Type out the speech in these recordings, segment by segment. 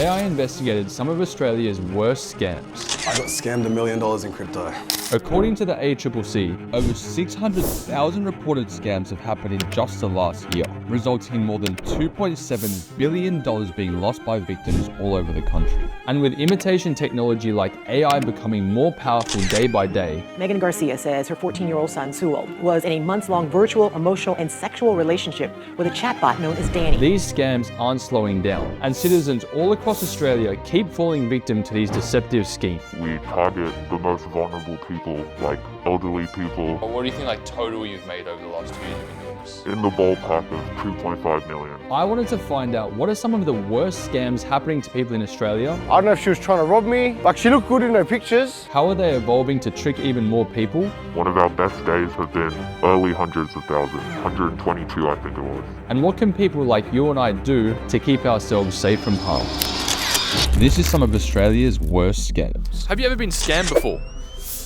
Today I investigated some of Australia's worst scams. I got scammed $1 million in crypto. According to the ACCC, over 600,000 reported scams have happened in just the last year, resulting in more than $2.7 billion being lost by victims all over the country. And with imitation technology like AI becoming more powerful day by day, Megan Garcia says her 14-year-old son, Sewell, was in a months-long virtual, emotional, and sexual relationship with a chatbot known as Danny. these scams aren't slowing down, and citizens all across Australia keep falling victim to these deceptive schemes. We target the most vulnerable people, like elderly people, What do you think total you've made over the last 2 years you've been doing this? in the ballpark of 2.5 million. I wanted to find out what are some of the worst scams happening to people in Australia. I don't know if she was trying to rob me. Like, she looked good in her pictures. How are they evolving to trick even more people? One of our best days have been early hundreds of thousands, 122 I think it was. And what can people like you and I do to keep ourselves safe from harm? This is some of Australia's worst scams. Have you ever been scammed before?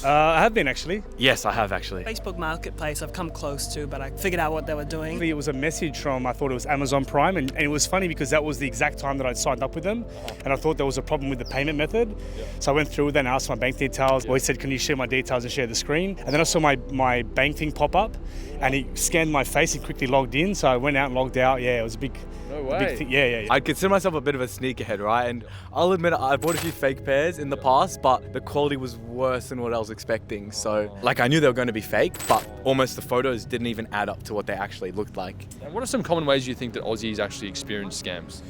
I have been actually. Yes, I have actually. Facebook Marketplace I've come close to, but I figured out what they were doing. It was a message from, I thought it was Amazon Prime, and it was funny because that was the exact time that I'd signed up with them, and I thought there was a problem with the payment method. So I went through with that and asked my bank details. Well, he said, can you share my details and share the screen? And then I saw my bank thing pop up, and he scanned my face and quickly logged in, so I went out and logged out. Yeah, it was a big... No way. Big thing. Yeah. I consider myself a bit of a sneakerhead, right? And I'll admit I bought a few fake pairs in the past, but the quality was worse than what I was expecting. So, I knew they were going to be fake, but almost the photos didn't even add up to what they actually looked like. And what are some common ways you think that Aussies actually experience scams?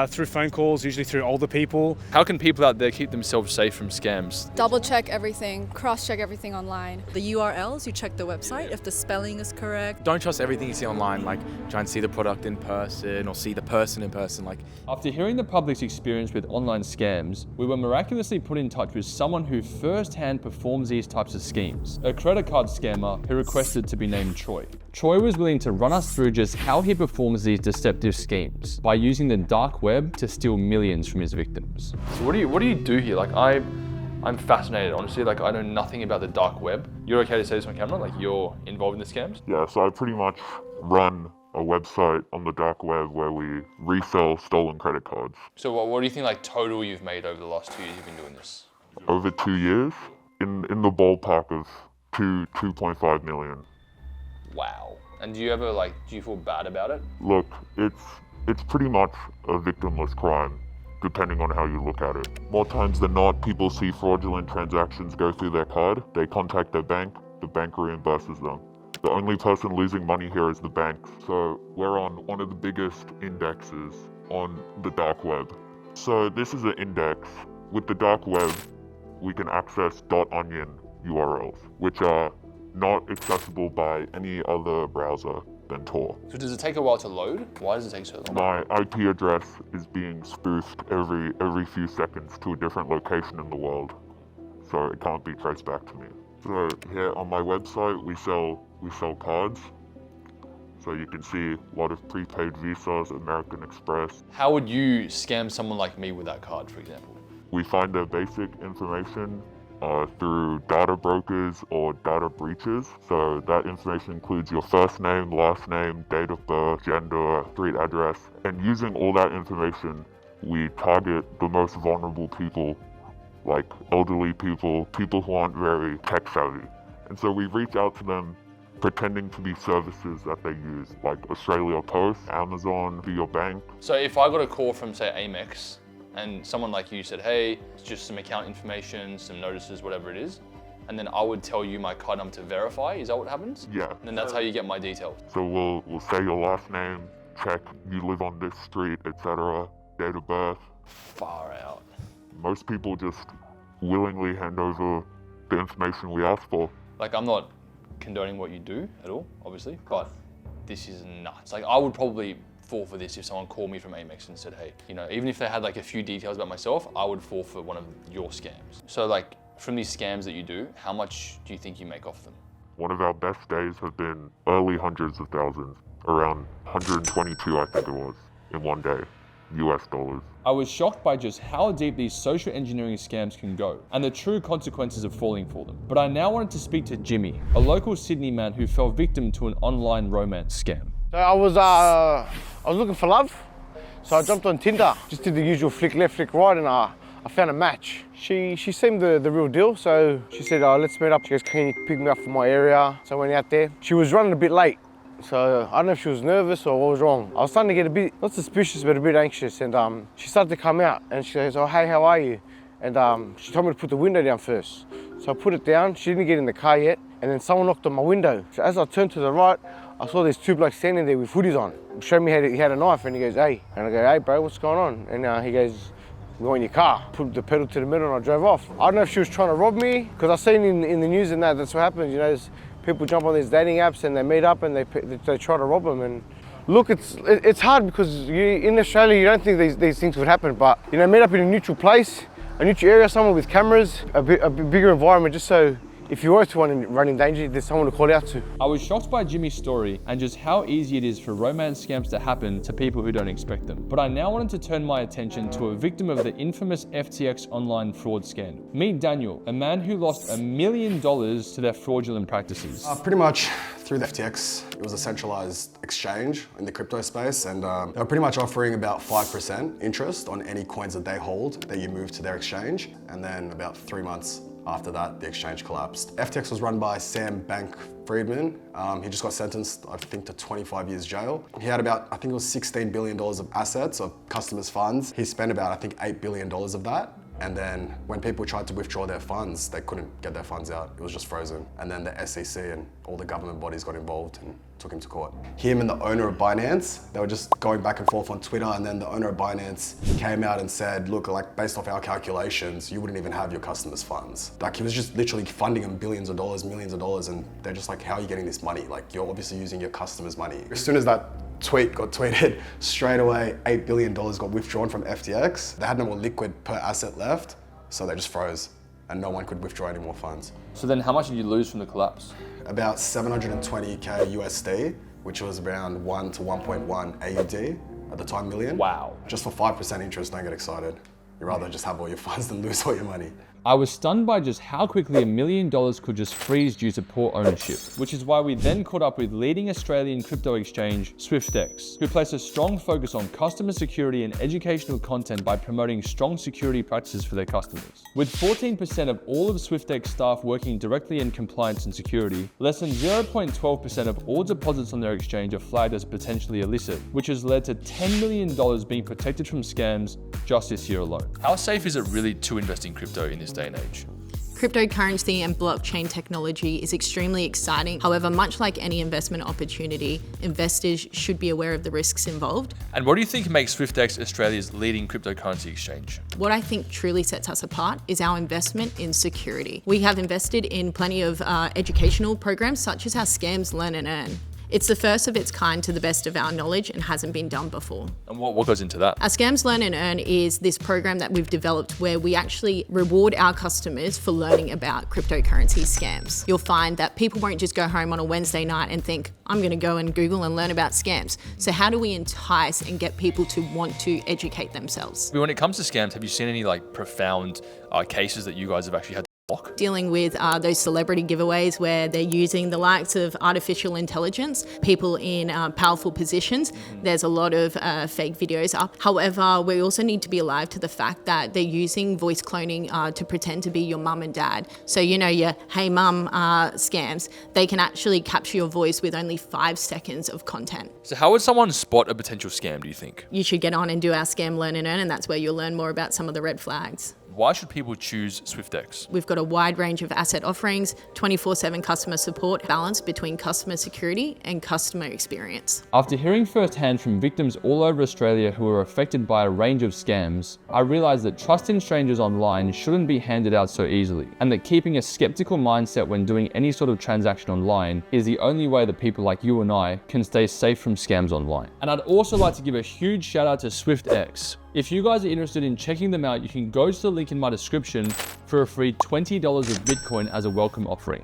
Through phone calls, usually through older people. How can people out there keep themselves safe from scams? Double check everything, cross check everything online. The URLs, you check the website if the spelling is correct. Don't trust everything you see online, try and see the product in person or see the person in person. After hearing the public's experience with online scams, we were miraculously put in touch with someone who first-hand performs these types of schemes, a credit card scammer who requested to be named Troy. Troy was willing to run us through just how he performs these deceptive schemes by using the dark web to steal millions from his victims. So what do you do here? I'm fascinated, honestly. I know nothing about the dark web. You're okay to say this on camera? You're involved in the scams? Yeah, so I pretty much run a website on the dark web where we resell stolen credit cards. So what do you think total you've made over the last 2 years you've been doing this? Over 2 years, in the ballpark of 2.5 million. Wow. And do you ever do you feel bad about it? Look, it's pretty much a victimless crime, depending on how you look at it. More times than not, people see fraudulent transactions go through their card, they contact their bank, the bank reimburses them. The only person losing money here is the bank. So we're on one of the biggest indexes on the dark web. So this is an index. With the dark web, we can access .onion URLs, which are not accessible by any other browser than Tor. So does it take a while to load? Why does it take so long? My IP address is being spoofed every few seconds to a different location in the world, so it can't be traced back to me. So here on my website, we sell cards. So you can see a lot of prepaid Visas, American Express. How would you scam someone like me with that card, for example? We find their basic information through data brokers or data breaches. So that information includes your first name, last name, date of birth, gender, street address. And using all that information, we target the most vulnerable people, like elderly people, people who aren't very tech savvy. And so we reach out to them pretending to be services that they use, like Australia Post, Amazon, to your bank. So if I got a call from, say, Amex, and someone like you said, hey, it's just some account information, some notices, whatever it is, and then I would tell you my card number to verify, is that what happens? Yeah. And then that's how you get my details. So we'll say your last name, check you live on this street, etc., date of birth. Far out. Most people just willingly hand over the information we ask for. I'm not condoning what you do at all, obviously, but this is nuts. I would probably fall for this if someone called me from Amex and said, hey, even if they had a few details about myself, I would fall for one of your scams. So from these scams that you do, how much do you think you make off them? One of our best days have been early hundreds of thousands, around 122 I think it was, in one day, US dollars. I was shocked by just how deep these social engineering scams can go and the true consequences of falling for them. But I now wanted to speak to Jimmy, a local Sydney man who fell victim to an online romance scam. So I was looking for love. So I jumped on Tinder, just did the usual flick left, flick right, and I found a match. She seemed the real deal, so she said, let's meet up. She goes, can you pick me up from my area? So I went out there. She was running a bit late, so I don't know if she was nervous or what was wrong. I was starting to get a bit, not suspicious, but a bit anxious, and she started to come out, and she goes, oh, hey, how are you? And she told me to put the window down first. So I put it down, she didn't get in the car yet, and then someone knocked on my window. So as I turned to the right, I saw these two blokes standing there with hoodies on. He showed me he had a knife, and he goes, hey. And I go, hey bro, what's going on? And he goes, go in your car. Put the pedal to the metal and I drove off. I don't know if she was trying to rob me, because I've seen in the news and that's what happens, you know, people jump on these dating apps and they meet up and they try to rob them. And look, it's hard because in Australia you don't think these things would happen, but you know, meet up in a neutral place, a neutral area, somewhere with cameras, a bigger environment, just so if you were to run in danger, there's someone to call out to. I was shocked by Jimmy's story and just how easy it is for romance scams to happen to people who don't expect them. But I now wanted to turn my attention to a victim of the infamous FTX online fraud scandal. Meet Daniel, a man who lost $1 million to their fraudulent practices. Pretty much through the FTX, it was a centralized exchange in the crypto space, and they were pretty much offering about 5% interest on any coins that they hold that you move to their exchange. And then about 3 months after that, the exchange collapsed. FTX was run by Sam Bankman-Friedman. He just got sentenced, I think, to 25 years jail. He had about, I think it was $16 billion of assets of customers' funds. He spent about, I think, $8 billion of that. And then when people tried to withdraw their funds, they couldn't get their funds out. It was just frozen. And then the SEC and all the government bodies got involved and took him to court. Him and the owner of Binance, they were just going back and forth on Twitter, and then the owner of Binance came out and said, look, like based off our calculations, you wouldn't even have your customers' funds. Like he was just literally funding them billions of dollars, millions of dollars, and they're just like, how are you getting this money? Like you're obviously using your customers' money. As soon as that tweet got tweeted, straight away $8 billion got withdrawn from FTX. They had no more liquid per asset left, so they just froze and no one could withdraw any more funds. So then how much did you lose from the collapse? About 720K USD, which was around 1 to 1.1 AUD at the time, million. Wow. Just for 5% interest, don't get excited. You'd rather just have all your funds than lose all your money. I was stunned by just how quickly $1 million could just freeze due to poor ownership, which is why we then caught up with leading Australian crypto exchange SwiftX, who placed a strong focus on customer security and educational content by promoting strong security practices for their customers. With 14% of all of SwiftX staff working directly in compliance and security, less than 0.12% of all deposits on their exchange are flagged as potentially illicit, which has led to $10 million being protected from scams just this year alone. How safe is it really to invest in crypto in this day and age? Cryptocurrency and blockchain technology is extremely exciting. However, much like any investment opportunity, investors should be aware of the risks involved. And what do you think makes SwiftX Australia's leading cryptocurrency exchange? What I think truly sets us apart is our investment in security. We have invested in plenty of educational programs such as our Scams Learn and Earn. It's the first of its kind to the best of our knowledge and hasn't been done before. And what goes into that? Our Scams Learn and Earn is this program that we've developed where we actually reward our customers for learning about cryptocurrency scams. You'll find that people won't just go home on a Wednesday night and think, I'm going to go and Google and learn about scams. So how do we entice and get people to want to educate themselves? When it comes to scams, have you seen any profound cases that you guys have actually had? Dealing with those celebrity giveaways where they're using the likes of artificial intelligence, people in powerful positions. There's a lot of fake videos up. However, we also need to be alive to the fact that they're using voice cloning to pretend to be your mum and dad. So you know your hey mum scams, they can actually capture your voice with only 5 seconds of content. So how would someone spot a potential scam, do you think? You should get on and do our Scam Learn and Earn, and that's where you'll learn more about some of the red flags. Why should people choose SwiftX? We've got a wide range of asset offerings, 24/7 customer support, balance between customer security and customer experience. After hearing firsthand from victims all over Australia who were affected by a range of scams, I realised that trust in strangers online shouldn't be handed out so easily, and that keeping a skeptical mindset when doing any sort of transaction online is the only way that people like you and I can stay safe from scams online. And I'd also like to give a huge shout out to SwiftX. If you guys are interested in checking them out, you can go to the link in my description for a free $20 of Bitcoin as a welcome offering.